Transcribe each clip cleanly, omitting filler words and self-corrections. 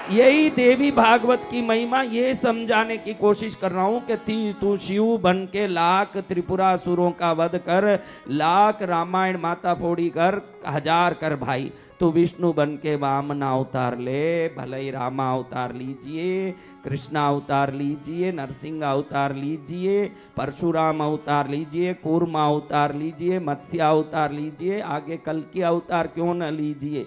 यही देवी भागवत की महिमा, ये समझाने की कोशिश कर रहा हूं कि तू शिव बन के लाख त्रिपुरासुरों का वध कर, लाख रामायण माता फोड़ी कर, हजार कर भाई, तो विष्णु बन के वामन अवतार ले, भले ही रामा अवतार लीजिए, कृष्णा अवतार लीजिए, नरसिंह अवतार लीजिए, परशुराम अवतार लीजिए, कूर्मा अवतार लीजिए, मत्स्य अवतार लीजिए, आगे कल्कि अवतार क्यों न लीजिए।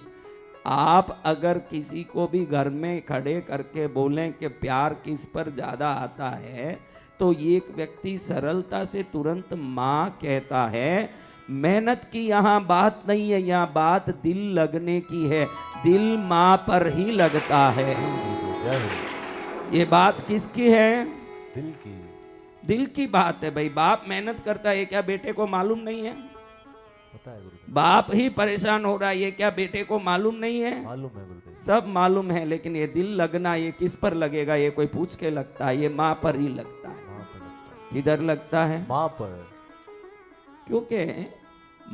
आप अगर किसी को भी घर में खड़े करके बोलें कि प्यार किस पर ज़्यादा आता है, तो एक व्यक्ति सरलता से तुरंत माँ कहता है। मेहनत की यहाँ बात नहीं है, यहाँ बात दिल लगने की है, दिल माँ पर ही लगता है। ये बात किसकी है? दिल की। दिल की बात है भाई। बाप मेहनत करता है, क्या बेटे को मालूम नहीं है? पता है गुरुदेव। बाप ही परेशान हो रहा है, ये क्या बेटे को मालूम नहीं है? मालूम है गुरुदेव। सब मालूम है, लेकिन ये दिल लगना, ये किस पर लगेगा? ये कोई पूछ के लगता है? ये माँ पर ही लगता है। माँ पर लगता है। किधर लगता है? माँ पर। क्योंकि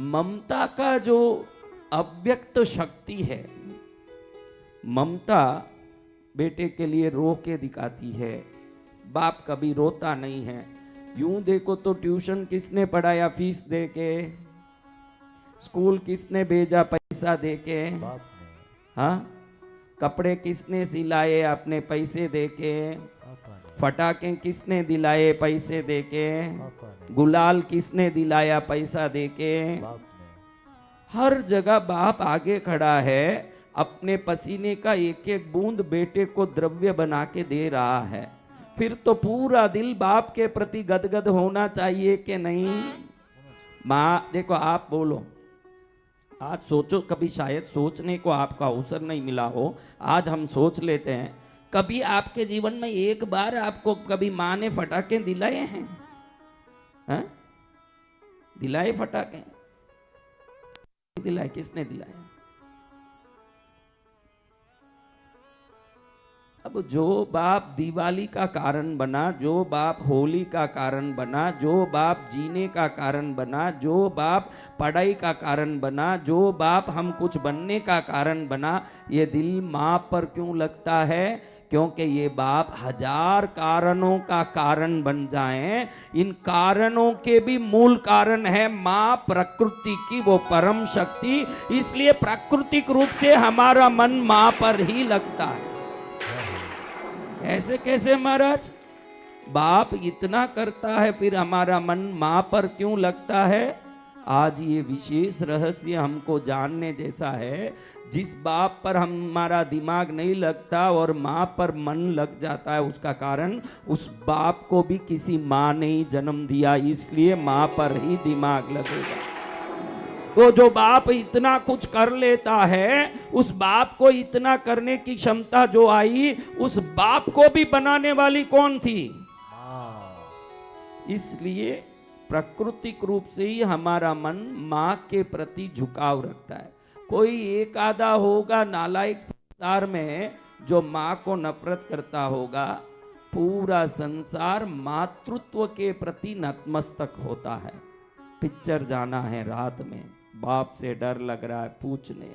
ममता का जो अव्यक्त शक्ति है, ममता बेटे के लिए रो के दिखाती है। बाप कभी रोता नहीं है। यूं देखो तो ट्यूशन किसने पढ़ाया फीस दे के? स्कूल किसने भेजा पैसा दे के? बाप ने। हाँ, कपड़े किसने सिलाए अपने पैसे दे के? पापा ने। फटाके किसने दिलाए पैसे दे के? पापा ने। गुलाल किसने दिलाया पैसा दे के? बाप ने। हर जगह बाप आगे खड़ा है, अपने पसीने का एक एक बूंद बेटे को द्रव्य बना के दे रहा है। फिर तो पूरा दिल बाप के प्रति गदगद होना चाहिए कि नहीं? माँ देखो, आप बोलो, आज सोचो, कभी शायद सोचने को आपका अवसर नहीं मिला हो, आज हम सोच लेते हैं। कभी आपके जीवन में एक बार आपको कभी माँ ने फटाके दिलाए हैं? हैं? दिलाए फटाके? दिलाए? किसने दिलाए? अब जो बाप दिवाली का कारण बना, जो बाप होली का कारण बना, जो बाप जीने का कारण बना, जो बाप पढ़ाई का कारण बना, जो बाप हम कुछ बनने का कारण बना, ये दिल माँ पर क्यों लगता है? क्योंकि ये बाप हजार कारणों का कारण बन जाएं, इन कारणों के भी मूल कारण है माँ प्रकृति की वो परम शक्ति। इसलिए प्राकृतिक रूप से हमारा मन माँ पर ही लगता है। ऐसे कैसे महाराज? बाप इतना करता है, फिर हमारा मन माँ पर क्यों लगता है? आज ये विशेष रहस्य हमको जानने जैसा है। जिस बाप पर हमारा दिमाग नहीं लगता और माँ पर मन लग जाता है, उसका कारण उस बाप को भी किसी माँ ने ही जन्म दिया, इसलिए माँ पर ही दिमाग लगेगा। तो जो बाप इतना कुछ कर लेता है, उस बाप को इतना करने की क्षमता जो आई, उस बाप को भी बनाने वाली कौन थी? इसलिए प्राकृतिक रूप से ही हमारा मन माँ के प्रति झुकाव रखता है। कोई एक आधा होगा नालायक संसार में जो माँ को नफरत करता होगा, पूरा संसार मातृत्व के प्रति नतमस्तक होता है। पिक्चर जाना है रात में, बाप से डर लग रहा है पूछने,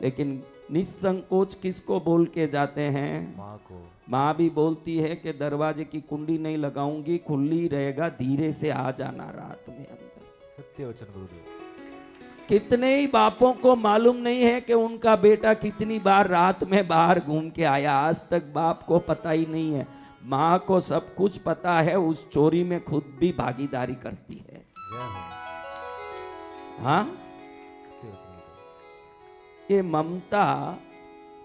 लेकिन निसंकोच किसको बोल के जाते हैं? माँ को। माँ भी बोलती है कि दरवाजे की कुंडी नहीं लगाऊंगी, खुली रहेगा, धीरे से आ जाना रात में अंदर। सत्य वचन गुरुदेव। कितने ही बापों को मालूम नहीं है कि उनका बेटा कितनी बार रात में बाहर घूम के आया, आज तक बाप को पता ही नहीं है। माँ को सब कुछ पता है, उस चोरी में खुद भी भागीदारी करती है। हाँ, ये ममता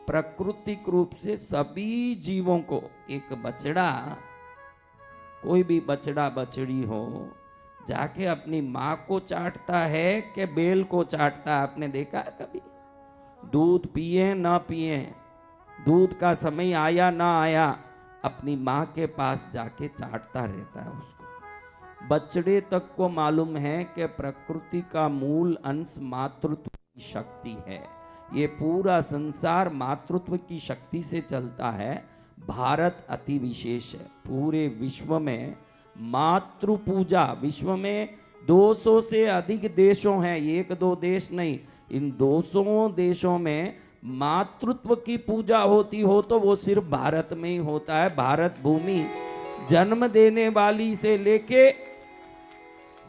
प्राकृतिक रूप से सभी जीवों को, एक बछड़ा, कोई भी बछड़ा बछड़ी हो, जाके अपनी माँ को चाटता है कि बैल को चाटता है? आपने देखा है कभी? दूध पिए ना पिए, दूध का समय आया ना आया, अपनी माँ के पास जाके चाटता रहता है उसको। बछड़े तक को मालूम है कि प्रकृति का मूल अंश मातृत्व की शक्ति है। ये पूरा संसार मातृत्व की शक्ति से चलता है। भारत अति विशेष है। पूरे विश्व में मातृ पूजा, विश्व में 200 से अधिक देशों हैं, एक दो देश नहीं, इन 200 देशों में मातृत्व की पूजा होती हो तो वो सिर्फ भारत में ही होता है। भारत भूमि जन्म देने वाली से लेके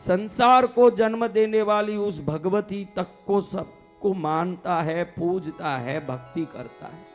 संसार को जन्म देने वाली उस भगवती तक को सबको मानता है, पूजता है, भक्ति करता है।